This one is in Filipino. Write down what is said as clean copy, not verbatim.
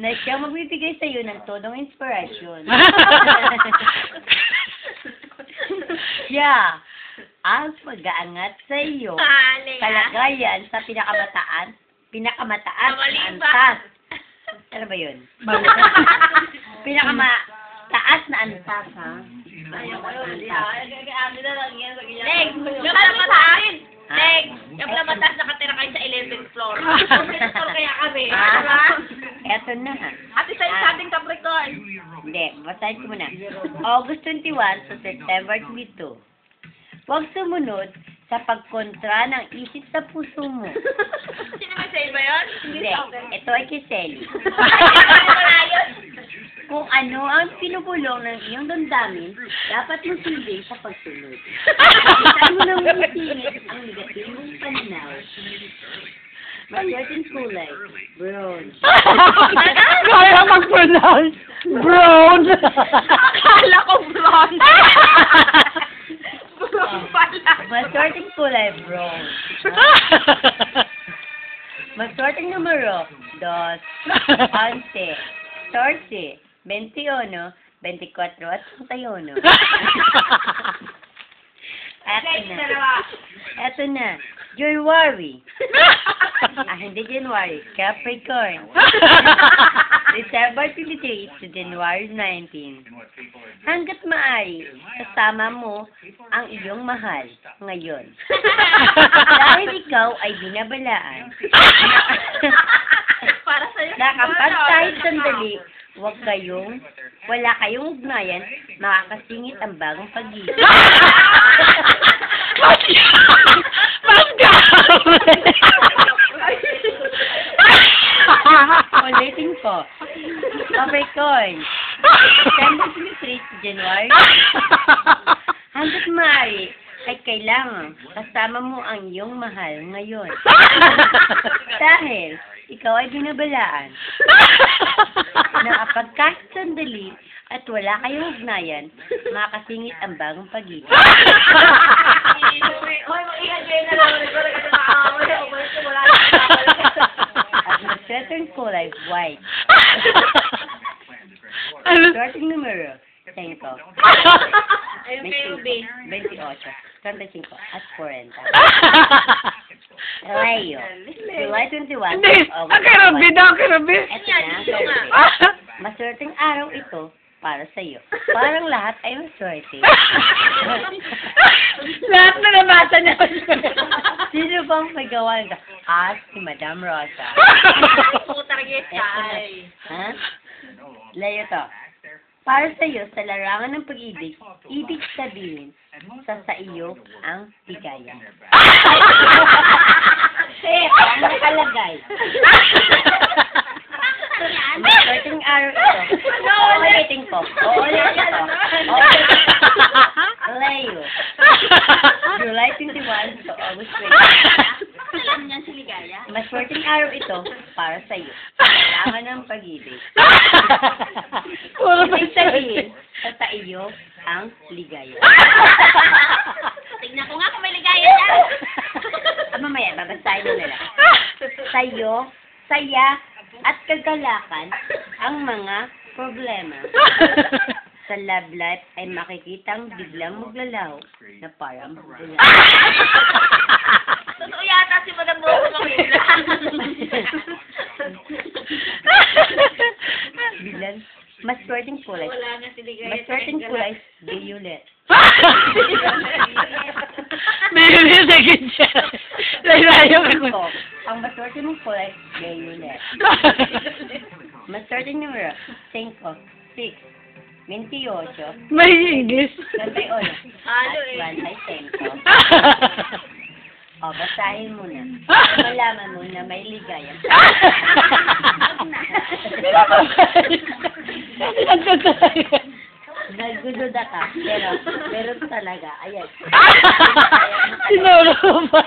na siyang magbibigay sa iyo ng todong inspirasyon. Siya ang mag-aangat sa iyo kalagayan sa pinakamataas na antas. Ano ba yun? Pinakamataas na antas, ha? Yung mataas nakatira kayo sa 11th floor. 11th floor kaya kami. Eto na. Ate sa'yo sa ating Capricorn. Hindi, basahin ko muna. August 21 to September 22. Huwag sumunod sa pagkontra ng isip sa puso mo. Sino ba sa'yo ba yun? Hindi, ito ay kay Selly. Kung ano ang pinupulong ng iyong damdamin, dapat mong sundin sa pagsunod. Saan mo nang masingit ang negatibong pananaw. Maswerteng kulay, brown. Kaya mag-pronounce. Brown. Akala ko blonde. Blonde pala. Maswerteng kulay, brown. Maswerteng numero, 2, 11, 14, 21, 24, at 31. Eto na. January. Hindi January. Capricorn. December 23 to January 19. Hanggat maaari, kasama mo ang iyong mahal ngayon. Dahil ikaw ay binabalaan. Para sa'yo. Na kapag kahit sandali, wala kayong ugnayan, makakasingit ang bagong pag-ibig. Ulitin ko. Capricorn. December 23 to January. Hanggat maaari, ay kailangan kasama mo ang iyong mahal ngayon. Dahil ikaw ay binabalaan. Na kapag kahit sandali at wala kayong ugnayan, makakasingit ang bagong pag-ibig. At mag-sweater kulay white. Starting numero, 5. Ayun kayo, 28, 35, at 40. Leo, July 21. Hindi, akirabi daw, akirabi. Ito na, maswerteng araw ito para sa iyo. Parang lahat ay maswerte. Lahat na nabasa niya. Sino bang may gawa nito? Si Madam Rosa. Target Ito na. Ha? Leo to. Para sa iyo, sa larangan ng pag-ibig, ibig sabihin, sa iyo ang ligaya. Ang nakalagay. Maswerteng araw ito. Ulitin ko. Ulitin ko. Leo. July 21 to August 20. Alam niyan si Ligaya. Maswerteng araw ito para sa iyo. Kailangan ng pag-ibig. Ibig sabihin, sa iyo ang ligaya. Tignan ko nga kung may ligaya niya. Mamaya, babasahin mo nila. Sa iyo, saya, at kagalakan ang mga problema. Sa love life ay makikitang biglang maglalaw na parang bula. Totoo yata si Madam Rose Mamila. Biglang, maswerteng kulay. Wala na si Ligaya. Maswerteng kulay, violet. Maybe second siya. Layo Ko, ang maswerteng mong kulay, violet. Maswerteng numero, 5, 6, 28, May English. 31, Halo at eh. 1 O, basahin mo na. Malaman mo na may ligaya. Nagdududa ka, pero talaga, ayan. Sinuro pa.